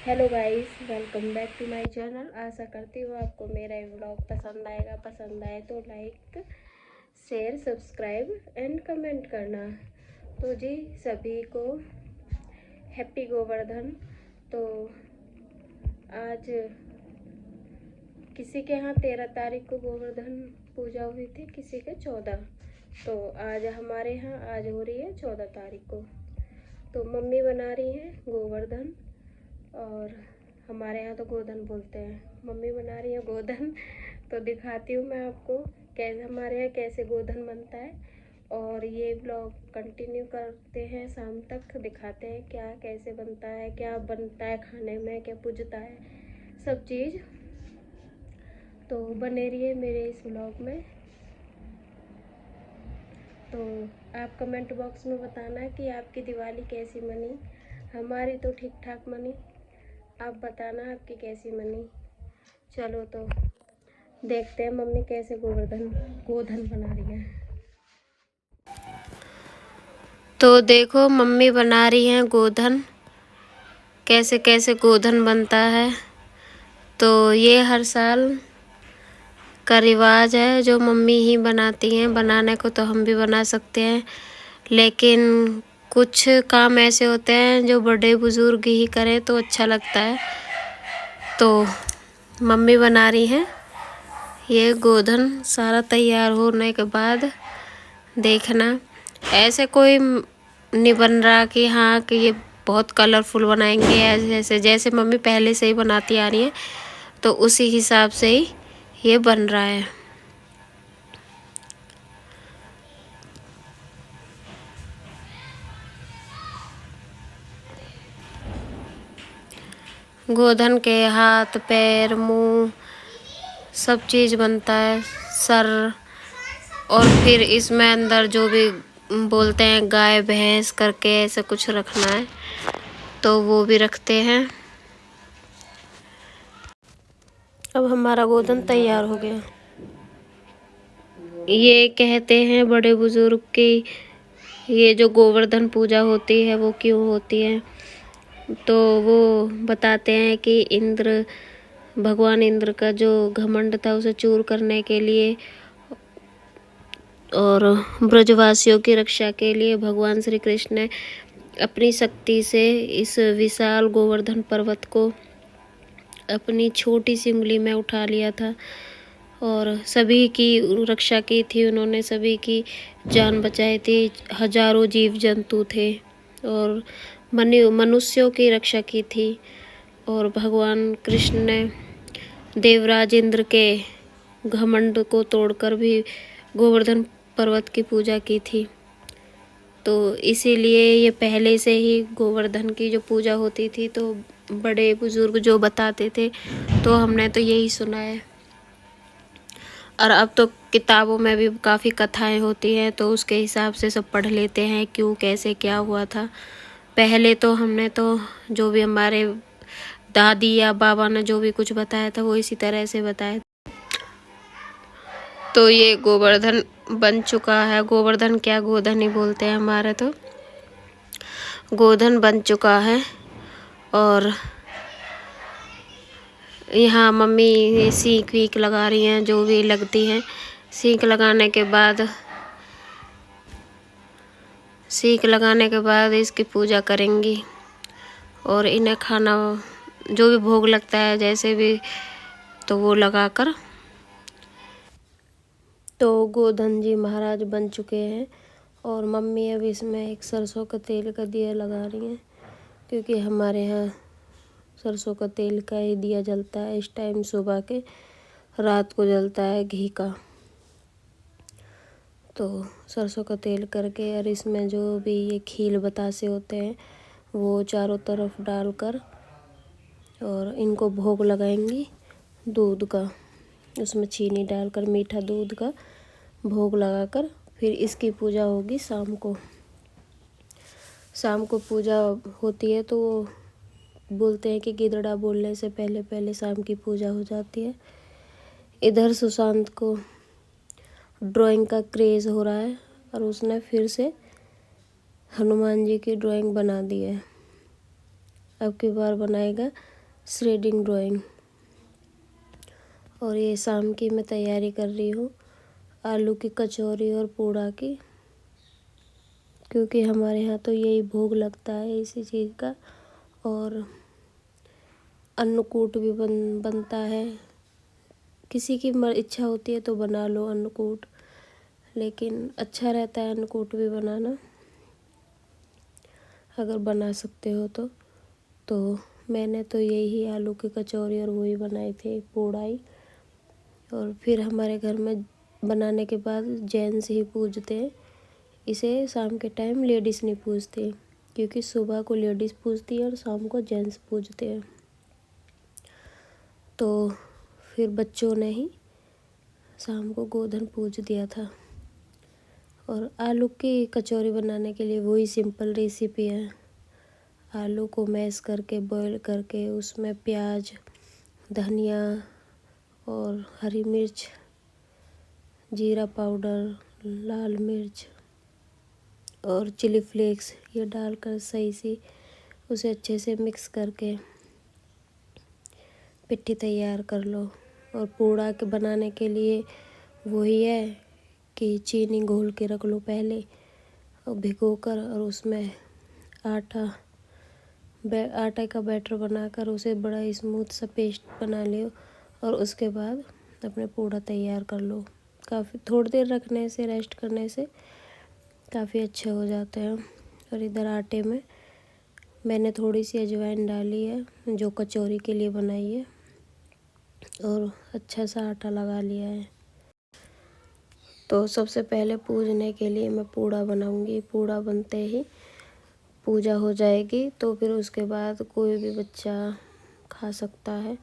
Hello guys, welcome back to my channel. आशा करती हूँ आपको मेरा ये व्लॉग पसंद आएगा। पसंद आए तो like, share, subscribe and comment करना। तो जी सभी को हैप्पी गोवर्धन। तो आज किसी के यहाँ 13 तारीख को गोवर्धन पूजा हुई थी, किसी के 14। तो आज हमारे यहाँ आज हो रही है 14 तारीख को। तो मम्मी बना रही हैं गोवर्धन, और हमारे यहाँ तो गोधन बोलते हैं। मम्मी बना रही है गोधन। तो दिखाती हूँ मैं आपको कैसे हमारे यहाँ कैसे गोधन बनता है। और ये ब्लॉग कंटिन्यू करते हैं, शाम तक दिखाते हैं क्या कैसे बनता है, क्या बनता है खाने में, क्या पूजता है, सब चीज़। तो बने रहिए मेरे इस ब्लॉग में। तो आप कमेंट बॉक्स में बताना कि आपकी दिवाली कैसी मनी। हमारी तो ठीक ठाक मनी। आप बताना आपकी कैसी मनी। चलो तो देखते हैं मम्मी कैसे गोधन बना रही है। तो देखो मम्मी बना रही हैं गोधन, कैसे कैसे गोधन बनता है। तो ये हर साल का रिवाज है जो मम्मी ही बनाती हैं। बनाने को तो हम भी बना सकते हैं, लेकिन कुछ काम ऐसे होते हैं जो बड़े बुजुर्ग ही करें तो अच्छा लगता है। तो मम्मी बना रही हैं ये गोधन। सारा तैयार होने के बाद देखना, ऐसे कोई नहीं बन रहा कि हाँ कि ये बहुत कलरफुल बनाएंगे। ऐसे जैसे मम्मी पहले से ही बनाती आ रही है तो उसी हिसाब से ही ये बन रहा है। गोधन के हाथ, पैर, मुंह सब चीज़ बनता है, सर। और फिर इसमें अंदर जो भी बोलते हैं गाय भैंस करके ऐसा कुछ रखना है तो वो भी रखते हैं। अब हमारा गोधन तैयार हो गया। ये कहते हैं बड़े बुजुर्ग की ये जो गोवर्धन पूजा होती है वो क्यों होती है, तो वो बताते हैं कि भगवान इंद्र का जो घमंड था उसे चूर करने के लिए और ब्रजवासियों की रक्षा के लिए भगवान श्री कृष्ण ने अपनी शक्ति से इस विशाल गोवर्धन पर्वत को अपनी छोटी सी उंगली में उठा लिया था और सभी की रक्षा की थी। उन्होंने सभी की जान बचाई थी। हजारों जीव जंतु थे और मनुष्यों की रक्षा की थी। और भगवान कृष्ण ने देवराज इंद्र के घमंड को तोड़कर भी गोवर्धन पर्वत की पूजा की थी। तो इसीलिए ये पहले से ही गोवर्धन की जो पूजा होती थी, तो बड़े बुजुर्ग जो बताते थे तो हमने तो यही सुना है। और अब तो किताबों में भी काफ़ी कथाएं होती हैं तो उसके हिसाब से सब पढ़ लेते हैं क्यों कैसे क्या हुआ था। पहले तो हमने तो जो भी हमारे दादी या बाबा ने जो भी कुछ बताया था वो इसी तरह से बताया। तो ये गोवर्धन बन चुका है। गोवर्धन क्या, गोधन ही बोलते हैं हमारे तो। गोधन बन चुका है और यहाँ मम्मी सीख वीख लगा रही हैं जो भी लगती हैं। सीख लगाने के बाद इसकी पूजा करेंगी और इन्हें खाना जो भी भोग लगता है जैसे भी तो वो लगाकर। तो गोधन जी महाराज बन चुके हैं और मम्मी अब इसमें एक सरसों का तेल का दिया लगा रही हैं, क्योंकि हमारे यहाँ सरसों का तेल का ही दिया जलता है इस टाइम सुबह के। रात को जलता है घी का। तो सरसों का तेल करके और इसमें जो भी ये खील बतासे होते हैं वो चारों तरफ डालकर और इनको भोग लगाएंगी दूध का। उसमें चीनी डालकर मीठा दूध का भोग लगाकर फिर इसकी पूजा होगी शाम को। शाम को पूजा होती है तो बोलते हैं कि गिदड़ा बोलने से पहले पहले शाम की पूजा हो जाती है। इधर सुशांत को ड्राइंग का क्रेज़ हो रहा है और उसने फिर से हनुमान जी की ड्राइंग बना दी है। अब की बार बनाएगा श्रेडिंग ड्राइंग। और ये शाम की मैं तैयारी कर रही हूँ आलू की कचौरी और पूड़ा की, क्योंकि हमारे यहाँ तो यही भोग लगता है इसी चीज़ का। और अन्नकूट भी बनता है, किसी की इच्छा होती है तो बना लो अन्नकूट, लेकिन अच्छा रहता है अन्नकूट भी बनाना अगर बना सकते हो तो मैंने तो यही आलू की कचौरी और वही बनाई थी पूड़ाई। और फिर हमारे घर में बनाने के बाद जेंट्स ही पूजते हैं इसे, शाम के टाइम लेडीज़ नहीं पूजती, क्योंकि सुबह को लेडीज़ पूजती है और शाम को जेंट्स पूजते हैं। तो फिर बच्चों ने ही शाम को गोधन पूज दिया था। और आलू की कचौरी बनाने के लिए वही सिंपल रेसिपी है। आलू को मैश करके बॉईल करके उसमें प्याज, धनिया और हरी मिर्च, जीरा पाउडर, लाल मिर्च और चिली फ्लेक्स ये डालकर सही से उसे अच्छे से मिक्स करके पिट्ठी तैयार कर लो। और पूड़ा के बनाने के लिए वही है कि चीनी घोल के रख लो पहले और भिगोकर, और उसमें आटे का बैटर बनाकर उसे बड़ा स्मूथ सा पेस्ट बना लियो। और उसके बाद अपने पूड़ा तैयार कर लो। काफ़ी थोड़ी देर रखने से, रेस्ट करने से काफ़ी अच्छे हो जाते हैं। और इधर आटे में मैंने थोड़ी सी अजवाइन डाली है जो कचौरी के लिए बनाई है, और अच्छा सा आटा लगा लिया है। तो सबसे पहले पूजने के लिए मैं पूड़ा बनाऊंगी। पूड़ा बनते ही पूजा हो जाएगी, तो फिर उसके बाद कोई भी बच्चा खा सकता है,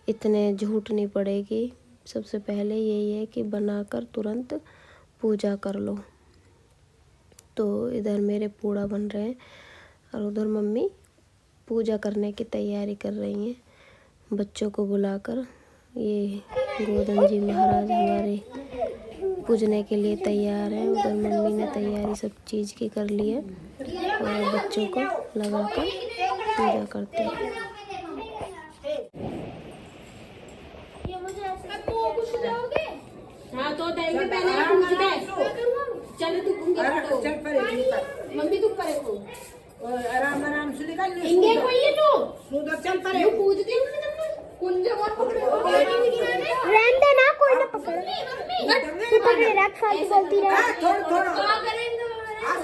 इतने झूठ नहीं पड़ेगी। सबसे पहले यही है कि बनाकर तुरंत पूजा कर लो। तो इधर मेरे पूड़ा बन रहे हैं और उधर मम्मी पूजा करने की तैयारी कर रही हैं बच्चों को बुलाकर। ये गोधन जी महाराज हमारे पूजने के लिए तैयार हैं। उधर मम्मी ने तैयारी सब चीज़ की कर ली है और बच्चों को लगाकर पूजा करते हैं। हाँ तो देंगे पहले पूछ दे। चल तू मम्मी तू परे को आराम आराम से निकाल ले। इंगे कोई है तू सुंदर चल परे तू पूछ दे। कुंज और पकड़े रहने ना, कोई ना पकड़ तू पकड़े रख, फालतू बोलती रह। थोड़ा थोड़ा क्या करेंगे आज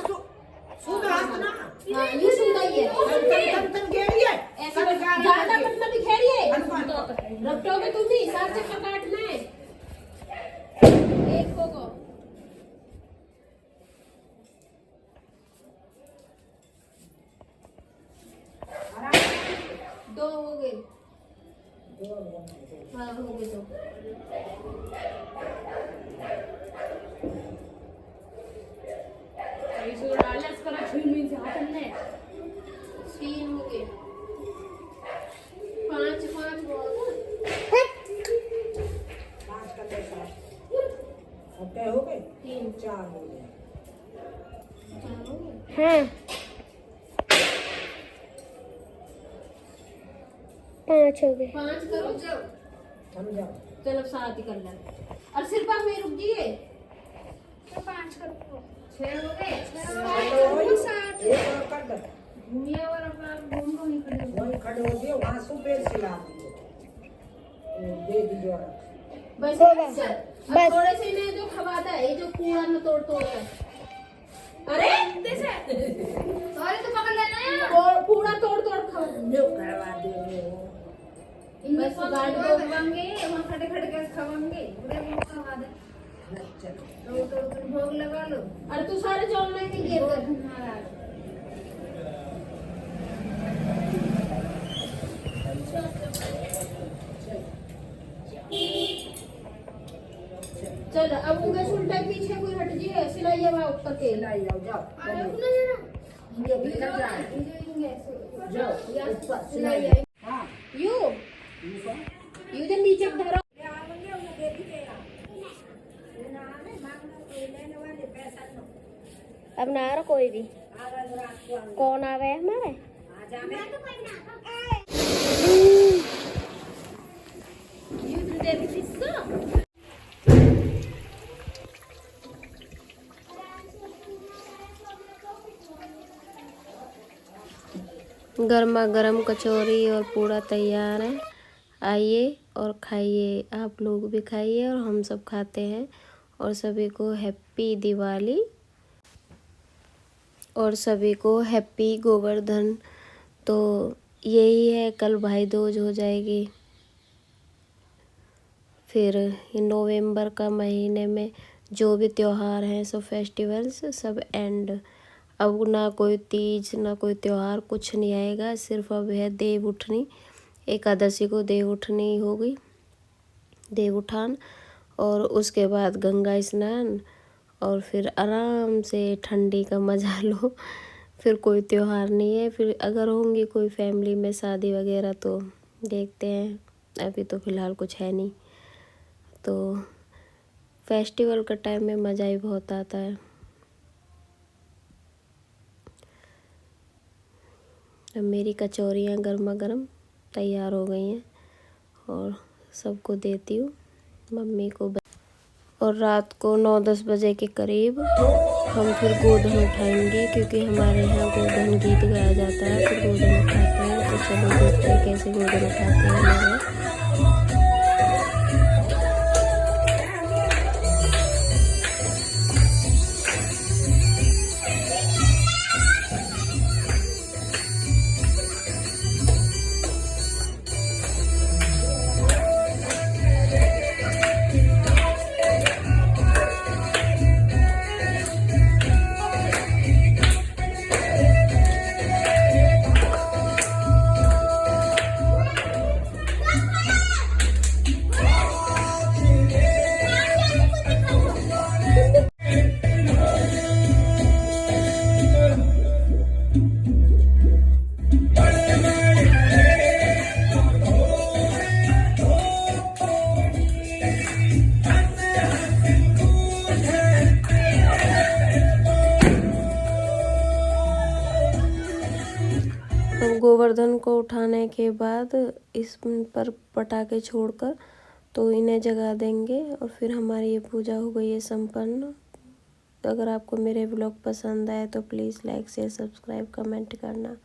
सुंदर हाथ ना। हां ये सुंदर ही है। तन घेरिए ऐसे ज्यादा मतलब भी घेरिए रट्टो में तुम भी साथ से काटना है एक को दो हो गए। हाँ हो गए दो। तीन हो गए। पाँच हो गए। तीन चार हो गए। हाँ 5 हो गए। 5 करो जाओ समझाओ। चलो 7 ही कर ले। और सिर्फ आप में रुक जाइए। तो 5 करो। 6 हो गए। 7 कर दो। घूमिए और अपना घूम लो नहीं खड़े वहीं खड़े हो गए वहां से पैर सिला दे दीजिए बस बस थोड़े से ने जो खवाता है ये जो कूड़ा में तोड़ है। अरे कैसे अरे तो पकड़ लेना है और पूरा तोड़ खवा जो करवा दे बस गार्ड को खवाएंगे वहां खड़े के खवाएंगे पूरे वो खवा दे। चलो तो भोग लगा लो। अरे तू सारे चौल में के गिर कर चल अब उनके उल्टा पीछे कोई हट जाए सिलाई अब ऊपर के लाई जाओ जाओ सिलाई हां यू जो नीचे धरो अब ना रहा कोई भी। कौन आ गया हमारे? देवी फिस्सा गर्मा गर्म कचौरी और पूड़ा तैयार है। आइए और खाइए, आप लोग भी खाइए और हम सब खाते हैं। और सभी को हैप्पी दिवाली और सभी को हैप्पी गोवर्धन। तो यही है, कल भाई दूज हो जाएगी। फिर नवंबर का महीने में जो भी त्योहार हैं सब फेस्टिवल्स सब एंड। अब ना कोई तीज ना कोई त्योहार कुछ नहीं आएगा, सिर्फ अब है देव उठनी। एकादशी को देव उठनी होगी, देव उठान, और उसके बाद गंगा स्नान, और फिर आराम से ठंडी का मज़ा लो। फिर कोई त्योहार नहीं है। फिर अगर होंगी कोई फैमिली में शादी वगैरह तो देखते हैं, अभी तो फ़िलहाल कुछ है नहीं। तो फेस्टिवल का टाइम में मज़ा ही बहुत आता है। अब मेरी कचौरियाँ गर्मा गर्म तैयार हो गई हैं और सबको देती हूँ, मम्मी को। और रात को 9-10 बजे के करीब हम फिर गोधन उठाएंगे, क्योंकि हमारे यहाँ गोधन गीत गाया जाता है। फिर गोधन उठाते हैं, तो चलो देखते हैं कैसे गोधन उठाते हैं हमारे। गोवर्धन को उठाने के बाद इस पर पटाखे छोड़कर तो इन्हें जगा देंगे और फिर हमारी ये पूजा हो गई है संपन्न। तो अगर आपको मेरे व्लॉग पसंद आए तो please like share subscribe comment करना।